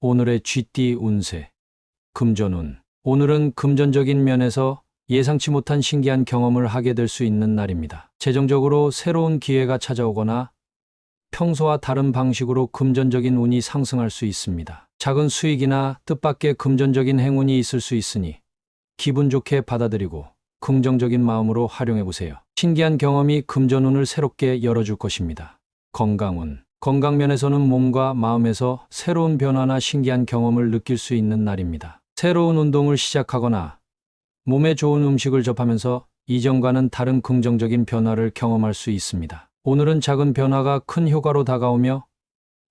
오늘의 쥐띠 운세. 금전운. 오늘은 금전적인 면에서 예상치 못한 신기한 경험을 하게 될 수 있는 날입니다. 재정적으로 새로운 기회가 찾아오거나 평소와 다른 방식으로 금전적인 운이 상승할 수 있습니다. 작은 수익이나 뜻밖의 금전적인 행운이 있을 수 있으니 기분 좋게 받아들이고 긍정적인 마음으로 활용해 보세요. 신기한 경험이 금전운을 새롭게 열어줄 것입니다. 건강운. 건강면에서는 몸과 마음에서 새로운 변화나 신기한 경험을 느낄 수 있는 날입니다. 새로운 운동을 시작하거나 몸에 좋은 음식을 접하면서 이전과는 다른 긍정적인 변화를 경험할 수 있습니다. 오늘은 작은 변화가 큰 효과로 다가오며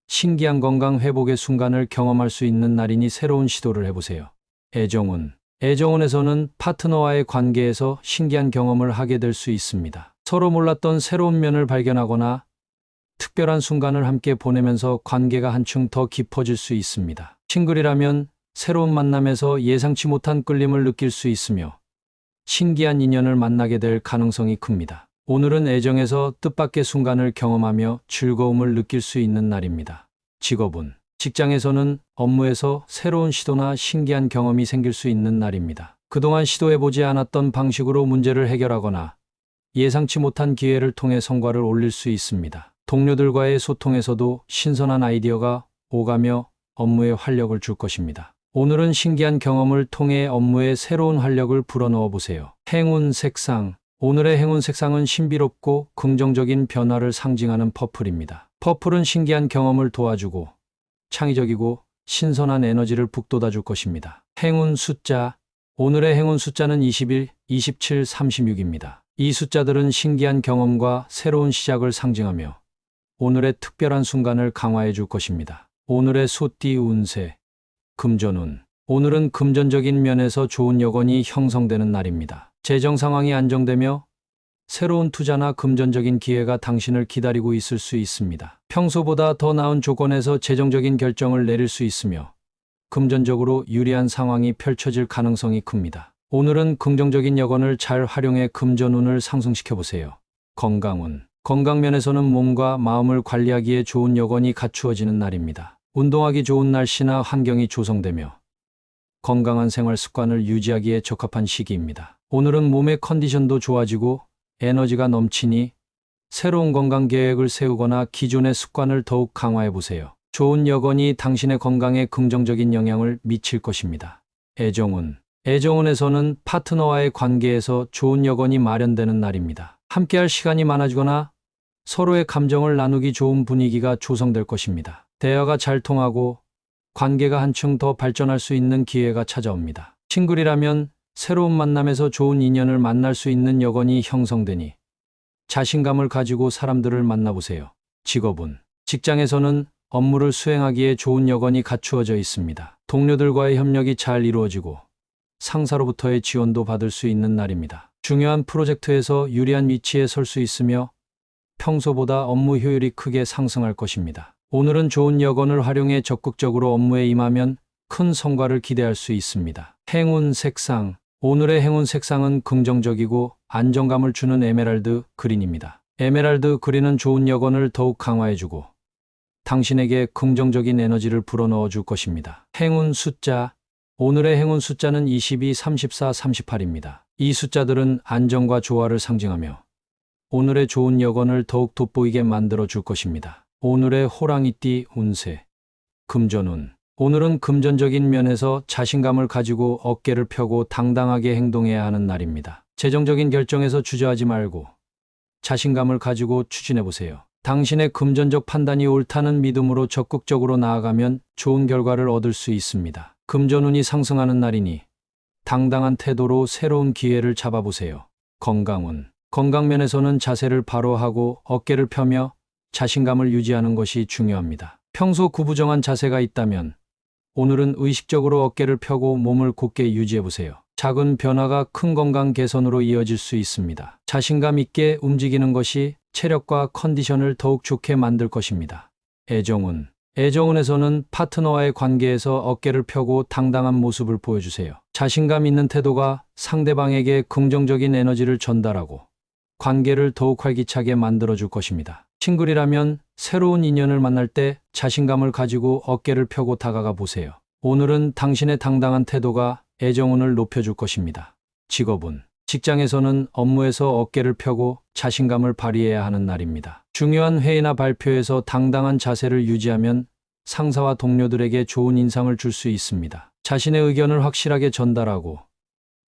신기한 건강 회복의 순간을 경험할 수 있는 날이니 새로운 시도를 해보세요. 애정운. 애정운에서는 파트너와의 관계에서 신기한 경험을 하게 될 수 있습니다. 서로 몰랐던 새로운 면을 발견하거나 특별한 순간을 함께 보내면서 관계가 한층 더 깊어질 수 있습니다. 싱글이라면 새로운 만남에서 예상치 못한 끌림을 느낄 수 있으며 신기한 인연을 만나게 될 가능성이 큽니다. 오늘은 애정에서 뜻밖의 순간을 경험하며 즐거움을 느낄 수 있는 날입니다. 직업운. 직장에서는 업무에서 새로운 시도나 신기한 경험이 생길 수 있는 날입니다. 그동안 시도해보지 않았던 방식으로 문제를 해결하거나 예상치 못한 기회를 통해 성과를 올릴 수 있습니다. 동료들과의 소통에서도 신선한 아이디어가 오가며 업무에 활력을 줄 것입니다. 오늘은 신기한 경험을 통해 업무에 새로운 활력을 불어넣어 보세요. 행운 색상. 오늘의 행운 색상은 신비롭고 긍정적인 변화를 상징하는 퍼플입니다. 퍼플은 신기한 경험을 도와주고 창의적이고 신선한 에너지를 북돋아 줄 것입니다. 행운 숫자. 오늘의 행운 숫자는 21, 27, 36입니다. 이 숫자들은 신기한 경험과 새로운 시작을 상징하며 오늘의 특별한 순간을 강화해 줄 것입니다. 오늘의 소띠 운세. 금전운. 오늘은 금전적인 면에서 좋은 여건이 형성되는 날입니다. 재정 상황이 안정되며 새로운 투자나 금전적인 기회가 당신을 기다리고 있을 수 있습니다. 평소보다 더 나은 조건에서 재정적인 결정을 내릴 수 있으며 금전적으로 유리한 상황이 펼쳐질 가능성이 큽니다. 오늘은 긍정적인 여건을 잘 활용해 금전운을 상승시켜 보세요. 건강운. 건강면에서는 몸과 마음을 관리하기에 좋은 여건이 갖추어지는 날입니다. 운동하기 좋은 날씨나 환경이 조성되며 건강한 생활 습관을 유지하기에 적합한 시기입니다. 오늘은 몸의 컨디션도 좋아지고 에너지가 넘치니 새로운 건강 계획을 세우거나 기존의 습관을 더욱 강화해 보세요. 좋은 여건이 당신의 건강에 긍정적인 영향을 미칠 것입니다. 애정운. 애정운에서는 파트너와의 관계에서 좋은 여건이 마련되는 날입니다. 함께할 시간이 많아지거나 서로의 감정을 나누기 좋은 분위기가 조성될 것입니다. 대화가 잘 통하고 관계가 한층 더 발전할 수 있는 기회가 찾아옵니다. 싱글이라면 새로운 만남에서 좋은 인연을 만날 수 있는 여건이 형성되니 자신감을 가지고 사람들을 만나보세요. 직업운. 직장에서는 업무를 수행하기에 좋은 여건이 갖추어져 있습니다. 동료들과의 협력이 잘 이루어지고 상사로부터의 지원도 받을 수 있는 날입니다. 중요한 프로젝트에서 유리한 위치에 설 수 있으며 평소보다 업무 효율이 크게 상승할 것입니다. 오늘은 좋은 여건을 활용해 적극적으로 업무에 임하면 큰 성과를 기대할 수 있습니다. 행운 색상. 오늘의 행운 색상은 긍정적이고 안정감을 주는 에메랄드 그린입니다. 에메랄드 그린은 좋은 여건을 더욱 강화해주고 당신에게 긍정적인 에너지를 불어넣어 줄 것입니다. 행운 숫자. 오늘의 행운 숫자는 22, 34, 38입니다. 이 숫자들은 안정과 조화를 상징하며 오늘의 좋은 여건을 더욱 돋보이게 만들어 줄 것입니다. 오늘의 호랑이띠 운세. 금전운. 오늘은 금전적인 면에서 자신감을 가지고 어깨를 펴고 당당하게 행동해야 하는 날입니다. 재정적인 결정에서 주저하지 말고 자신감을 가지고 추진해 보세요. 당신의 금전적 판단이 옳다는 믿음으로 적극적으로 나아가면 좋은 결과를 얻을 수 있습니다. 금전운이 상승하는 날이니 당당한 태도로 새로운 기회를 잡아보세요. 건강운. 건강면에서는 자세를 바로 하고 어깨를 펴며 자신감을 유지하는 것이 중요합니다. 평소 구부정한 자세가 있다면 오늘은 의식적으로 어깨를 펴고 몸을 곧게 유지해보세요. 작은 변화가 큰 건강 개선으로 이어질 수 있습니다. 자신감 있게 움직이는 것이 체력과 컨디션을 더욱 좋게 만들 것입니다. 애정운. 애정운에서는 파트너와의 관계에서 어깨를 펴고 당당한 모습을 보여주세요. 자신감 있는 태도가 상대방에게 긍정적인 에너지를 전달하고 관계를 더욱 활기차게 만들어줄 것입니다. 싱글이라면 새로운 인연을 만날 때 자신감을 가지고 어깨를 펴고 다가가 보세요. 오늘은 당신의 당당한 태도가 애정운을 높여줄 것입니다. 직업운. 직장에서는 업무에서 어깨를 펴고 자신감을 발휘해야 하는 날입니다. 중요한 회의나 발표에서 당당한 자세를 유지하면 상사와 동료들에게 좋은 인상을 줄 수 있습니다. 자신의 의견을 확실하게 전달하고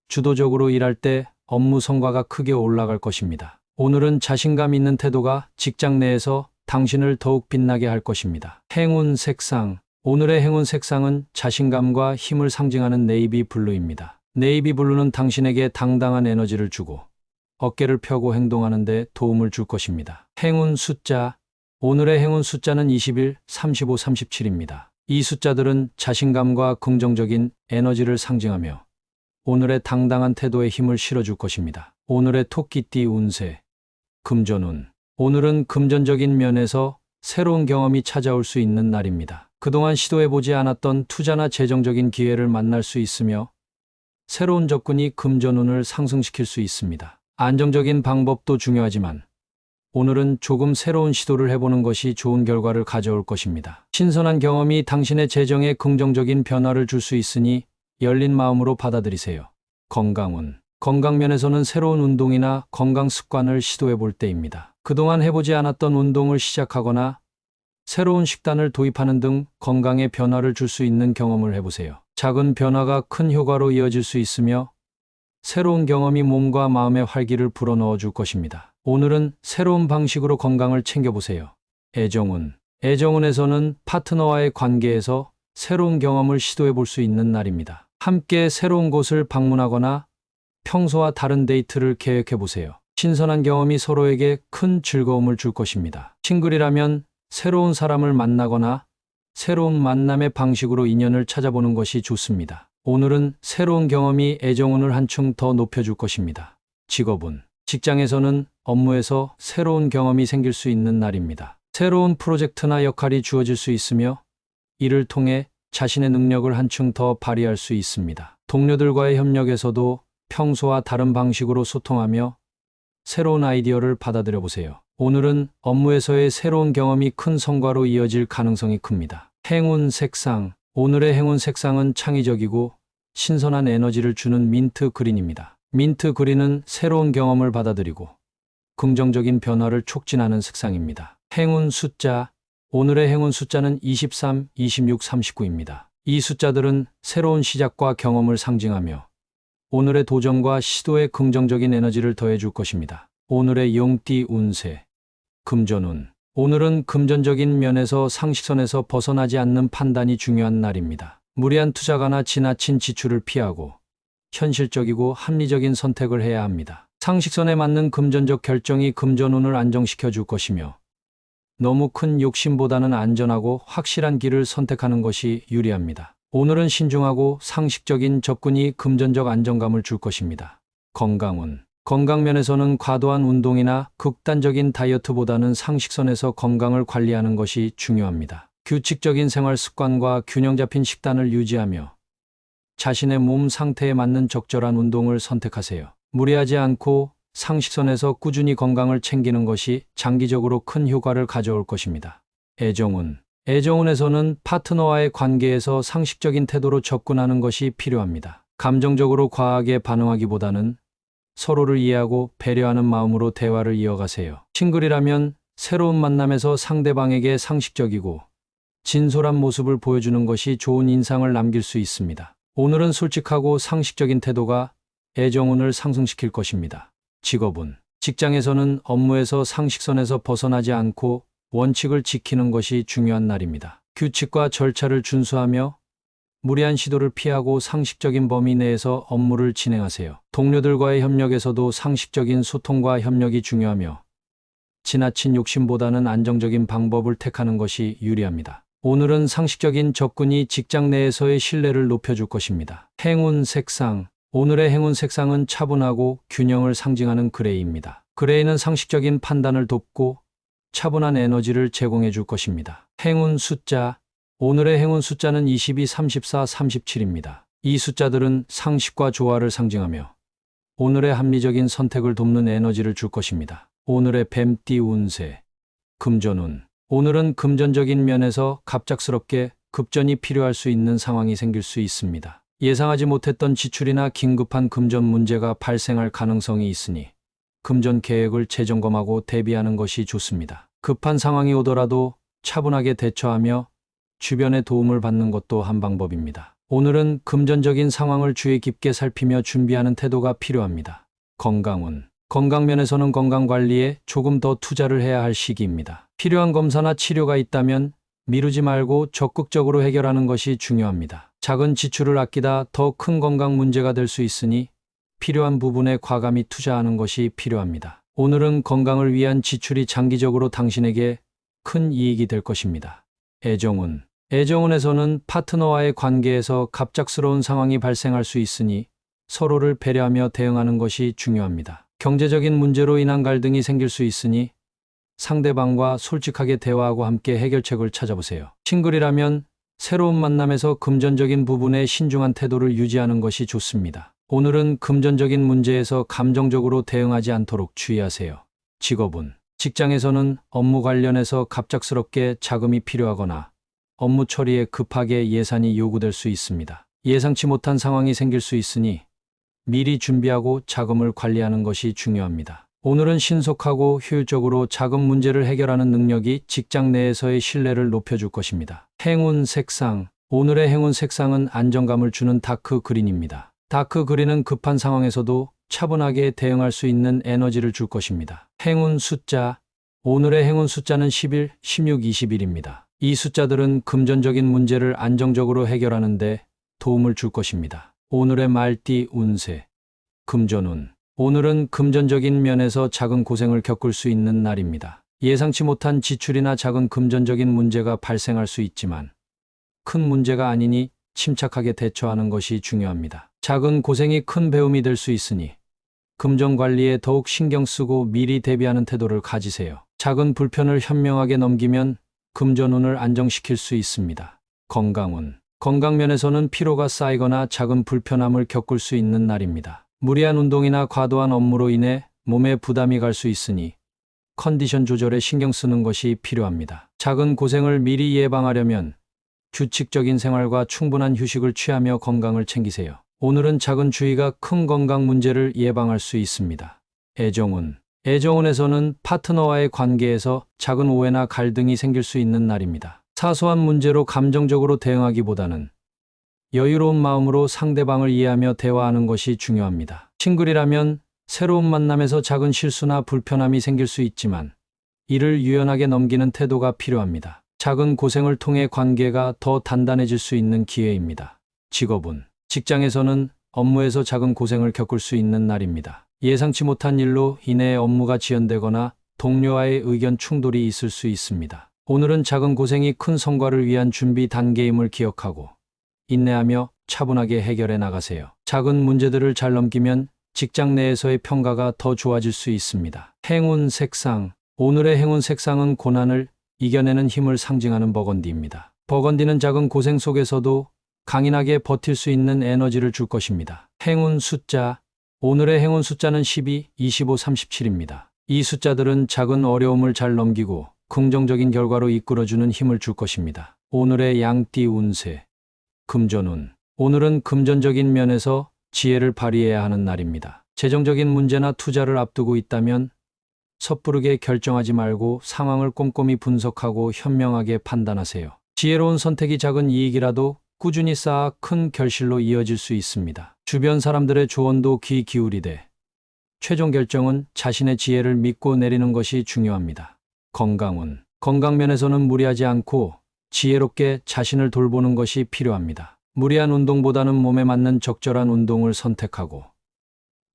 주도적으로 일할 때 업무 성과가 크게 올라갈 것입니다. 오늘은 자신감 있는 태도가 직장 내에서 당신을 더욱 빛나게 할 것입니다. 행운 색상. 오늘의 행운 색상은 자신감과 힘을 상징하는 네이비 블루입니다. 네이비 블루는 당신에게 당당한 에너지를 주고 어깨를 펴고 행동하는 데 도움을 줄 것입니다. 행운 숫자. 오늘의 행운 숫자는 21, 35, 37입니다. 이 숫자들은 자신감과 긍정적인 에너지를 상징하며 오늘의 당당한 태도에 힘을 실어줄 것입니다. 오늘의 토끼띠 운세. 금전운. 오늘은 금전적인 면에서 새로운 경험이 찾아올 수 있는 날입니다. 그동안 시도해보지 않았던 투자나 재정적인 기회를 만날 수 있으며 새로운 접근이 금전운을 상승시킬 수 있습니다. 안정적인 방법도 중요하지만 오늘은 조금 새로운 시도를 해보는 것이 좋은 결과를 가져올 것입니다. 신선한 경험이 당신의 재정에 긍정적인 변화를 줄 수 있으니 열린 마음으로 받아들이세요. 건강운. 건강면에서는 새로운 운동이나 건강 습관을 시도해 볼 때입니다. 그동안 해보지 않았던 운동을 시작하거나 새로운 식단을 도입하는 등 건강에 변화를 줄 수 있는 경험을 해보세요. 작은 변화가 큰 효과로 이어질 수 있으며 새로운 경험이 몸과 마음의 활기를 불어넣어 줄 것입니다. 오늘은 새로운 방식으로 건강을 챙겨보세요. 애정운. 애정운에서는 파트너와의 관계에서 새로운 경험을 시도해 볼 수 있는 날입니다. 함께 새로운 곳을 방문하거나 평소와 다른 데이트를 계획해 보세요. 신선한 경험이 서로에게 큰 즐거움을 줄 것입니다. 싱글이라면 새로운 사람을 만나거나 새로운 만남의 방식으로 인연을 찾아보는 것이 좋습니다. 오늘은 새로운 경험이 애정운을 한층 더 높여줄 것입니다. 직업운. 직장에서는 업무에서 새로운 경험이 생길 수 있는 날입니다. 새로운 프로젝트나 역할이 주어질 수 있으며 이를 통해 자신의 능력을 한층 더 발휘할 수 있습니다. 동료들과의 협력에서도 평소와 다른 방식으로 소통하며 새로운 아이디어를 받아들여 보세요. 오늘은 업무에서의 새로운 경험이 큰 성과로 이어질 가능성이 큽니다. 행운 색상. 오늘의 행운 색상은 창의적이고 신선한 에너지를 주는 민트 그린입니다. 민트 그린은 새로운 경험을 받아들이고 긍정적인 변화를 촉진하는 색상입니다. 행운 숫자. 오늘의 행운 숫자는 23, 26, 39입니다. 이 숫자들은 새로운 시작과 경험을 상징하며 오늘의 도전과 시도에 긍정적인 에너지를 더해줄 것입니다. 오늘의 용띠 운세. 금전운. 오늘은 금전적인 면에서 상식선에서 벗어나지 않는 판단이 중요한 날입니다. 무리한 투자가나 지나친 지출을 피하고 현실적이고 합리적인 선택을 해야 합니다. 상식선에 맞는 금전적 결정이 금전운을 안정시켜 줄 것이며 너무 큰 욕심보다는 안전하고 확실한 길을 선택하는 것이 유리합니다. 오늘은 신중하고 상식적인 접근이 금전적 안정감을 줄 것입니다. 건강운. 건강면에서는 과도한 운동이나 극단적인 다이어트보다는 상식선에서 건강을 관리하는 것이 중요합니다. 규칙적인 생활 습관과 균형 잡힌 식단을 유지하며 자신의 몸 상태에 맞는 적절한 운동을 선택하세요. 무리하지 않고 상식선에서 꾸준히 건강을 챙기는 것이 장기적으로 큰 효과를 가져올 것입니다. 애정운. 애정운에서는 파트너와의 관계에서 상식적인 태도로 접근하는 것이 필요합니다. 감정적으로 과하게 반응하기보다는 서로를 이해하고 배려하는 마음으로 대화를 이어가세요. 싱글이라면 새로운 만남에서 상대방에게 상식적이고 진솔한 모습을 보여주는 것이 좋은 인상을 남길 수 있습니다. 오늘은 솔직하고 상식적인 태도가 애정운을 상승시킬 것입니다. 직업운. 직장에서는 업무에서 상식선에서 벗어나지 않고 원칙을 지키는 것이 중요한 날입니다. 규칙과 절차를 준수하며 무리한 시도를 피하고 상식적인 범위 내에서 업무를 진행하세요. 동료들과의 협력에서도 상식적인 소통과 협력이 중요하며 지나친 욕심보다는 안정적인 방법을 택하는 것이 유리합니다. 오늘은 상식적인 접근이 직장 내에서의 신뢰를 높여줄 것입니다. 행운 색상. 오늘의 행운 색상은 차분하고 균형을 상징하는 그레이입니다. 그레이는 상식적인 판단을 돕고 차분한 에너지를 제공해 줄 것입니다. 행운 숫자. 오늘의 행운 숫자는 22, 34, 37입니다. 이 숫자들은 상식과 조화를 상징하며 오늘의 합리적인 선택을 돕는 에너지를 줄 것입니다. 오늘의 뱀띠 운세. 금전운. 오늘은 금전적인 면에서 갑작스럽게 급전이 필요할 수 있는 상황이 생길 수 있습니다. 예상하지 못했던 지출이나 긴급한 금전 문제가 발생할 가능성이 있으니 금전 계획을 재점검하고 대비하는 것이 좋습니다. 급한 상황이 오더라도 차분하게 대처하며 주변의 도움을 받는 것도 한 방법입니다. 오늘은 금전적인 상황을 주의 깊게 살피며 준비하는 태도가 필요합니다. 건강운. 건강면에서는 건강관리에 조금 더 투자를 해야 할 시기입니다. 필요한 검사나 치료가 있다면 미루지 말고 적극적으로 해결하는 것이 중요합니다. 작은 지출을 아끼다 더 큰 건강 문제가 될 수 있으니 필요한 부분에 과감히 투자하는 것이 필요합니다. 오늘은 건강을 위한 지출이 장기적으로 당신에게 큰 이익이 될 것입니다. 애정운. 애정운에서는 파트너와의 관계에서 갑작스러운 상황이 발생할 수 있으니 서로를 배려하며 대응하는 것이 중요합니다. 경제적인 문제로 인한 갈등이 생길 수 있으니 상대방과 솔직하게 대화하고 함께 해결책을 찾아보세요. 싱글이라면 새로운 만남에서 금전적인 부분에 신중한 태도를 유지하는 것이 좋습니다. 오늘은 금전적인 문제에서 감정적으로 대응하지 않도록 주의하세요. 직업운. 직장에서는 업무 관련해서 갑작스럽게 자금이 필요하거나 업무 처리에 급하게 예산이 요구될 수 있습니다. 예상치 못한 상황이 생길 수 있으니 미리 준비하고 자금을 관리하는 것이 중요합니다. 오늘은 신속하고 효율적으로 자금 문제를 해결하는 능력이 직장 내에서의 신뢰를 높여줄 것입니다. 행운 색상. 오늘의 행운 색상은 안정감을 주는 다크 그린입니다. 다크 그린은 급한 상황에서도 차분하게 대응할 수 있는 에너지를 줄 것입니다. 행운 숫자. 오늘의 행운 숫자는 11, 16, 21입니다. 이 숫자들은 금전적인 문제를 안정적으로 해결하는 데 도움을 줄 것입니다. 오늘의 말띠 운세. 금전운. 오늘은 금전적인 면에서 작은 고생을 겪을 수 있는 날입니다. 예상치 못한 지출이나 작은 금전적인 문제가 발생할 수 있지만 큰 문제가 아니니 침착하게 대처하는 것이 중요합니다. 작은 고생이 큰 배움이 될 수 있으니 금전 관리에 더욱 신경 쓰고 미리 대비하는 태도를 가지세요. 작은 불편을 현명하게 넘기면 금전운을 안정시킬 수 있습니다. 건강운. 건강면에서는 피로가 쌓이거나 작은 불편함을 겪을 수 있는 날입니다. 무리한 운동이나 과도한 업무로 인해 몸에 부담이 갈 수 있으니 컨디션 조절에 신경 쓰는 것이 필요합니다. 작은 고생을 미리 예방하려면 규칙적인 생활과 충분한 휴식을 취하며 건강을 챙기세요. 오늘은 작은 주의가 큰 건강 문제를 예방할 수 있습니다. 애정운. 애정운에서는 파트너와의 관계에서 작은 오해나 갈등이 생길 수 있는 날입니다. 사소한 문제로 감정적으로 대응하기보다는 여유로운 마음으로 상대방을 이해하며 대화하는 것이 중요합니다. 싱글이라면 새로운 만남에서 작은 실수나 불편함이 생길 수 있지만 이를 유연하게 넘기는 태도가 필요합니다. 작은 고생을 통해 관계가 더 단단해질 수 있는 기회입니다. 직업운. 직장에서는 업무에서 작은 고생을 겪을 수 있는 날입니다. 예상치 못한 일로 인해 업무가 지연되거나 동료와의 의견 충돌이 있을 수 있습니다. 오늘은 작은 고생이 큰 성과를 위한 준비 단계임을 기억하고 인내하며 차분하게 해결해 나가세요. 작은 문제들을 잘 넘기면 직장 내에서의 평가가 더 좋아질 수 있습니다. 행운 색상. 오늘의 행운 색상은 고난을 이겨내는 힘을 상징하는 버건디입니다. 버건디는 작은 고생 속에서도 강인하게 버틸 수 있는 에너지를 줄 것입니다. 행운 숫자. 오늘의 행운 숫자는 12, 25, 37입니다. 이 숫자들은 작은 어려움을 잘 넘기고 긍정적인 결과로 이끌어주는 힘을 줄 것입니다. 오늘의 양띠 운세. 금전운. 오늘은 금전적인 면에서 지혜를 발휘해야 하는 날입니다. 재정적인 문제나 투자를 앞두고 있다면 섣부르게 결정하지 말고 상황을 꼼꼼히 분석하고 현명하게 판단하세요. 지혜로운 선택이 작은 이익이라도 꾸준히 쌓아 큰 결실로 이어질 수 있습니다. 주변 사람들의 조언도 귀 기울이되 최종 결정은 자신의 지혜를 믿고 내리는 것이 중요합니다. 건강운. 건강면에서는 무리하지 않고 지혜롭게 자신을 돌보는 것이 필요합니다. 무리한 운동보다는 몸에 맞는 적절한 운동을 선택하고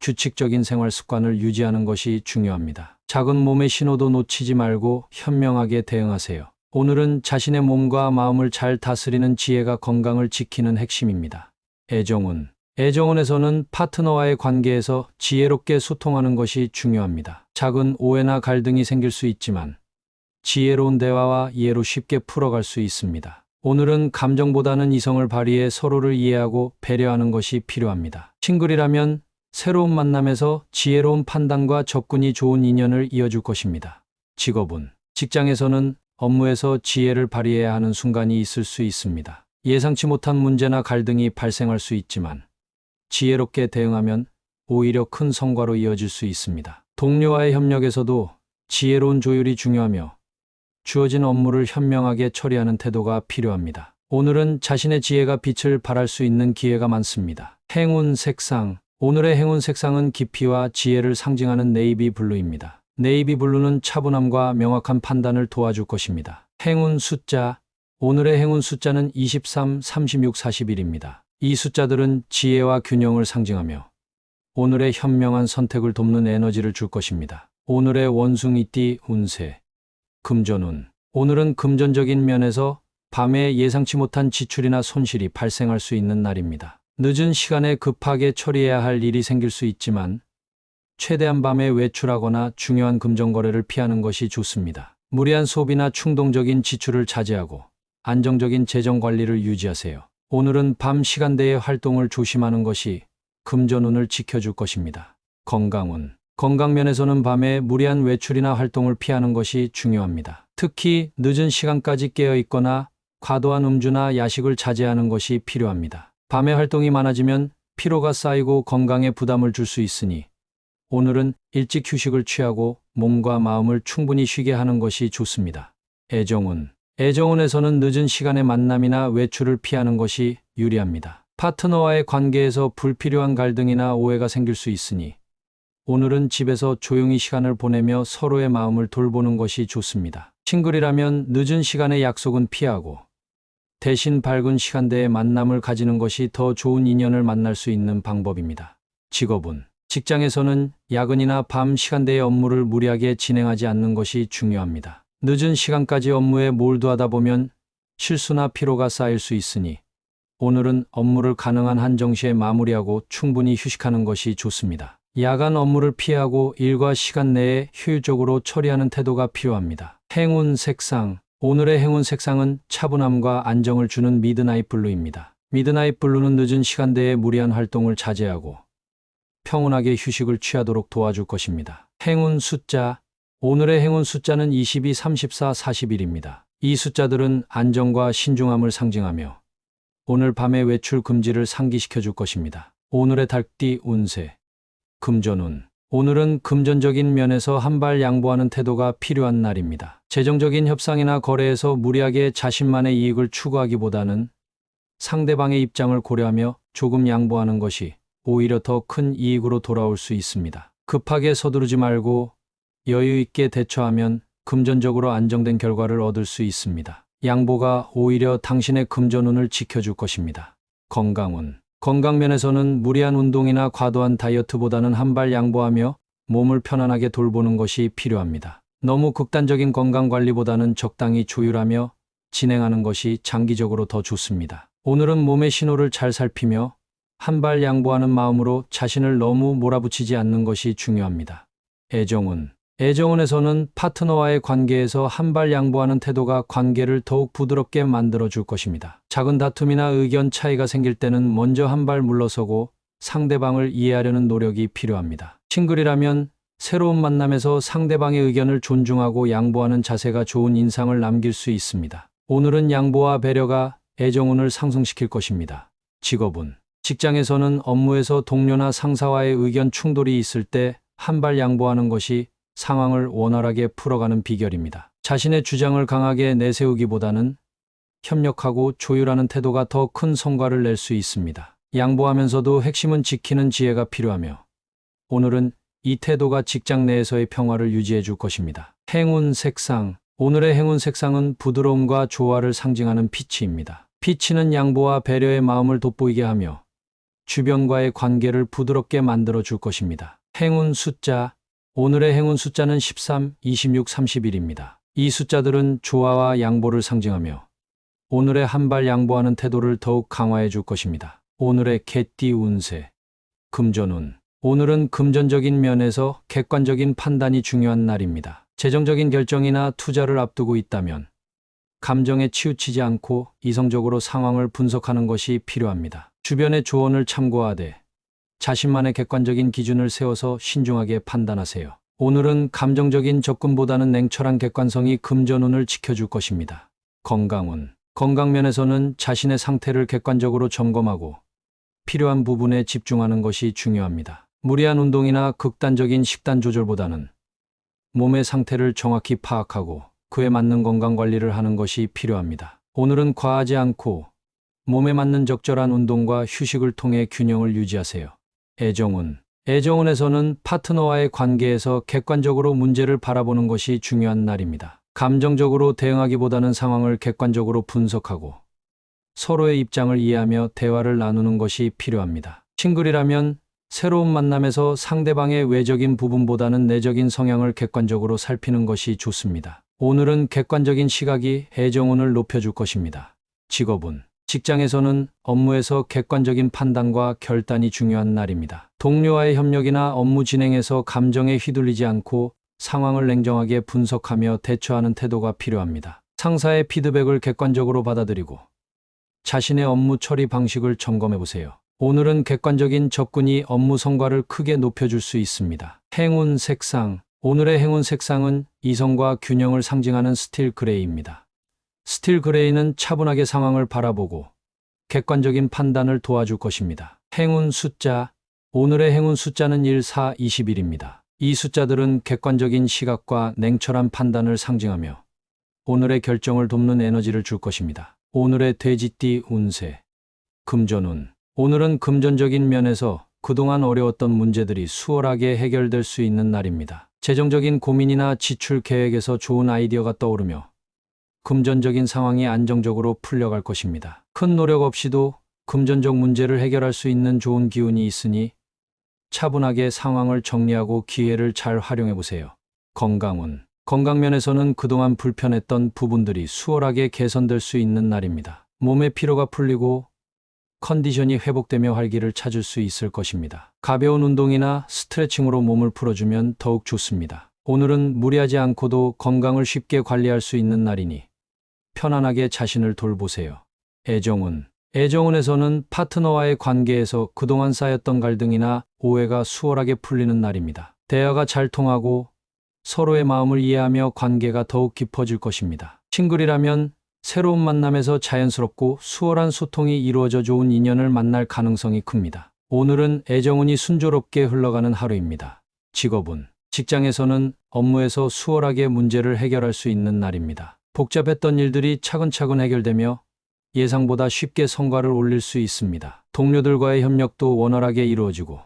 규칙적인 생활 습관을 유지하는 것이 중요합니다. 작은 몸의 신호도 놓치지 말고 현명하게 대응하세요. 오늘은 자신의 몸과 마음을 잘 다스리는 지혜가 건강을 지키는 핵심입니다. 애정운. 애정운에서는 파트너와의 관계에서 지혜롭게 소통하는 것이 중요합니다. 작은 오해나 갈등이 생길 수 있지만 지혜로운 대화와 이해로 쉽게 풀어갈 수 있습니다. 오늘은 감정보다는 이성을 발휘해 서로를 이해하고 배려하는 것이 필요합니다. 싱글이라면 새로운 만남에서 지혜로운 판단과 접근이 좋은 인연을 이어줄 것입니다. 직업운. 직장에서는 업무에서 지혜를 발휘해야 하는 순간이 있을 수 있습니다. 예상치 못한 문제나 갈등이 발생할 수 있지만 지혜롭게 대응하면 오히려 큰 성과로 이어질 수 있습니다. 동료와의 협력에서도 지혜로운 조율이 중요하며 주어진 업무를 현명하게 처리하는 태도가 필요합니다. 오늘은 자신의 지혜가 빛을 발할 수 있는 기회가 많습니다. 행운 색상. 오늘의 행운 색상은 깊이와 지혜를 상징하는 네이비 블루입니다. 네이비 블루는 차분함과 명확한 판단을 도와줄 것입니다. 행운 숫자. 오늘의 행운 숫자는 23, 36, 41입니다. 이 숫자들은 지혜와 균형을 상징하며 오늘의 현명한 선택을 돕는 에너지를 줄 것입니다. 오늘의 원숭이띠 운세. 금전운. 오늘은 금전적인 면에서 밤에 예상치 못한 지출이나 손실이 발생할 수 있는 날입니다. 늦은 시간에 급하게 처리해야 할 일이 생길 수 있지만 최대한 밤에 외출하거나 중요한 금전 거래를 피하는 것이 좋습니다. 무리한 소비나 충동적인 지출을 자제하고 안정적인 재정 관리를 유지하세요. 오늘은 밤 시간대의 활동을 조심하는 것이 금전운을 지켜줄 것입니다. 건강운. 건강면에서는 밤에 무리한 외출이나 활동을 피하는 것이 중요합니다. 특히 늦은 시간까지 깨어 있거나 과도한 음주나 야식을 자제하는 것이 필요합니다. 밤에 활동이 많아지면 피로가 쌓이고 건강에 부담을 줄 수 있으니 오늘은 일찍 휴식을 취하고 몸과 마음을 충분히 쉬게 하는 것이 좋습니다. 애정운. 애정운에서는 늦은 시간의 만남이나 외출을 피하는 것이 유리합니다. 파트너와의 관계에서 불필요한 갈등이나 오해가 생길 수 있으니 오늘은 집에서 조용히 시간을 보내며 서로의 마음을 돌보는 것이 좋습니다. 싱글이라면 늦은 시간의 약속은 피하고 대신 밝은 시간대에 만남을 가지는 것이 더 좋은 인연을 만날 수 있는 방법입니다. 직업운. 직장에서는 야근이나 밤 시간대의 업무를 무리하게 진행하지 않는 것이 중요합니다. 늦은 시간까지 업무에 몰두하다 보면 실수나 피로가 쌓일 수 있으니 오늘은 업무를 가능한 한 정시에 마무리하고 충분히 휴식하는 것이 좋습니다. 야간 업무를 피하고 일과 시간 내에 효율적으로 처리하는 태도가 필요합니다. 행운 색상. 오늘의 행운 색상은 차분함과 안정을 주는 미드나잇 블루입니다. 미드나잇 블루는 늦은 시간대에 무리한 활동을 자제하고 평온하게 휴식을 취하도록 도와줄 것입니다. 행운 숫자. 오늘의 행운 숫자는 22, 34, 41입니다. 이 숫자들은 안정과 신중함을 상징하며 오늘 밤의 외출 금지를 상기시켜 줄 것입니다. 오늘의 달띠 운세. 금전운. 오늘은 금전적인 면에서 한 발 양보하는 태도가 필요한 날입니다. 재정적인 협상이나 거래에서 무리하게 자신만의 이익을 추구하기보다는 상대방의 입장을 고려하며 조금 양보하는 것이 오히려 더 큰 이익으로 돌아올 수 있습니다. 급하게 서두르지 말고 여유 있게 대처하면 금전적으로 안정된 결과를 얻을 수 있습니다. 양보가 오히려 당신의 금전운을 지켜줄 것입니다. 건강운. 건강면에서는 무리한 운동이나 과도한 다이어트보다는 한 발 양보하며 몸을 편안하게 돌보는 것이 필요합니다. 너무 극단적인 건강관리보다는 적당히 조율하며 진행하는 것이 장기적으로 더 좋습니다. 오늘은 몸의 신호를 잘 살피며 한 발 양보하는 마음으로 자신을 너무 몰아붙이지 않는 것이 중요합니다. 애정운. 애정운에서는 파트너와의 관계에서 한 발 양보하는 태도가 관계를 더욱 부드럽게 만들어줄 것입니다. 작은 다툼이나 의견 차이가 생길 때는 먼저 한 발 물러서고 상대방을 이해하려는 노력이 필요합니다. 싱글이라면 새로운 만남에서 상대방의 의견을 존중하고 양보하는 자세가 좋은 인상을 남길 수 있습니다. 오늘은 양보와 배려가 애정운을 상승시킬 것입니다. 직업운. 직장에서는 업무에서 동료나 상사와의 의견 충돌이 있을 때 한 발 양보하는 것이 상황을 원활하게 풀어가는 비결입니다. 자신의 주장을 강하게 내세우기보다는 협력하고 조율하는 태도가 더 큰 성과를 낼 수 있습니다. 양보하면서도 핵심은 지키는 지혜가 필요하며 오늘은 이 태도가 직장 내에서의 평화를 유지해 줄 것입니다. 행운 색상. 오늘의 행운 색상은 부드러움과 조화를 상징하는 피치입니다. 피치는 양보와 배려의 마음을 돋보이게 하며 주변과의 관계를 부드럽게 만들어 줄 것입니다. 행운 숫자. 오늘의 행운 숫자는 13, 26, 31입니다. 이 숫자들은 조화와 양보를 상징하며 오늘의 한 발 양보하는 태도를 더욱 강화해 줄 것입니다. 오늘의 개띠 운세. 금전운. 오늘은 금전적인 면에서 객관적인 판단이 중요한 날입니다. 재정적인 결정이나 투자를 앞두고 있다면 감정에 치우치지 않고 이성적으로 상황을 분석하는 것이 필요합니다. 주변의 조언을 참고하되 자신만의 객관적인 기준을 세워서 신중하게 판단하세요. 오늘은 감정적인 접근보다는 냉철한 객관성이 금전운을 지켜줄 것입니다. 건강운. 건강면에서는 자신의 상태를 객관적으로 점검하고 필요한 부분에 집중하는 것이 중요합니다. 무리한 운동이나 극단적인 식단 조절보다는 몸의 상태를 정확히 파악하고 그에 맞는 건강 관리를 하는 것이 필요합니다. 오늘은 과하지 않고 몸에 맞는 적절한 운동과 휴식을 통해 균형을 유지하세요. 애정운. 애정운에서는 파트너와의 관계에서 객관적으로 문제를 바라보는 것이 중요한 날입니다. 감정적으로 대응하기보다는 상황을 객관적으로 분석하고 서로의 입장을 이해하며 대화를 나누는 것이 필요합니다. 싱글이라면 새로운 만남에서 상대방의 외적인 부분보다는 내적인 성향을 객관적으로 살피는 것이 좋습니다. 오늘은 객관적인 시각이 애정운을 높여줄 것입니다. 직업운. 직장에서는 업무에서 객관적인 판단과 결단이 중요한 날입니다. 동료와의 협력이나 업무 진행에서 감정에 휘둘리지 않고 상황을 냉정하게 분석하며 대처하는 태도가 필요합니다. 상사의 피드백을 객관적으로 받아들이고 자신의 업무 처리 방식을 점검해 보세요. 오늘은 객관적인 접근이 업무 성과를 크게 높여줄 수 있습니다. 행운 색상. 오늘의 행운 색상은 이성과 균형을 상징하는 스틸 그레이입니다. 스틸 그레이는 차분하게 상황을 바라보고 객관적인 판단을 도와줄 것입니다. 행운 숫자. 오늘의 행운 숫자는 1, 4, 21입니다. 이 숫자들은 객관적인 시각과 냉철한 판단을 상징하며 오늘의 결정을 돕는 에너지를 줄 것입니다. 오늘의 돼지띠 운세. 금전운. 오늘은 금전적인 면에서 그동안 어려웠던 문제들이 수월하게 해결될 수 있는 날입니다. 재정적인 고민이나 지출 계획에서 좋은 아이디어가 떠오르며 금전적인 상황이 안정적으로 풀려갈 것입니다. 큰 노력 없이도 금전적 문제를 해결할 수 있는 좋은 기운이 있으니 차분하게 상황을 정리하고 기회를 잘 활용해 보세요. 건강운. 건강면에서는 그동안 불편했던 부분들이 수월하게 개선될 수 있는 날입니다. 몸의 피로가 풀리고 컨디션이 회복되며 활기를 찾을 수 있을 것입니다. 가벼운 운동이나 스트레칭으로 몸을 풀어주면 더욱 좋습니다. 오늘은 무리하지 않고도 건강을 쉽게 관리할 수 있는 날이니 편안하게 자신을 돌보세요. 애정운. 애정운에서는 파트너와의 관계에서 그동안 쌓였던 갈등이나 오해가 수월하게 풀리는 날입니다. 대화가 잘 통하고 서로의 마음을 이해하며 관계가 더욱 깊어질 것입니다. 싱글이라면 새로운 만남에서 자연스럽고 수월한 소통이 이루어져 좋은 인연을 만날 가능성이 큽니다. 오늘은 애정운이 순조롭게 흘러가는 하루입니다. 직업운. 직장에서는 업무에서 수월하게 문제를 해결할 수 있는 날입니다. 복잡했던 일들이 차근차근 해결되며 예상보다 쉽게 성과를 올릴 수 있습니다. 동료들과의 협력도 원활하게 이루어지고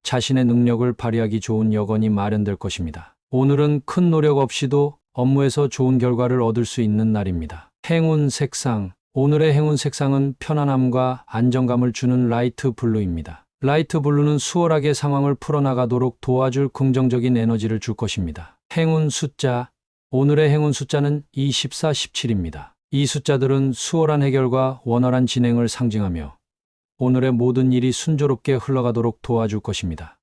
자신의 능력을 발휘하기 좋은 여건이 마련될 것입니다. 오늘은 큰 노력 없이도 업무에서 좋은 결과를 얻을 수 있는 날입니다. 행운 색상. 오늘의 행운 색상은 편안함과 안정감을 주는 라이트 블루입니다. 라이트 블루는 수월하게 상황을 풀어나가도록 도와줄 긍정적인 에너지를 줄 것입니다. 행운 숫자. 오늘의 행운 숫자는 24, 17입니다. 이 숫자들은 수월한 해결과 원활한 진행을 상징하며 오늘의 모든 일이 순조롭게 흘러가도록 도와줄 것입니다.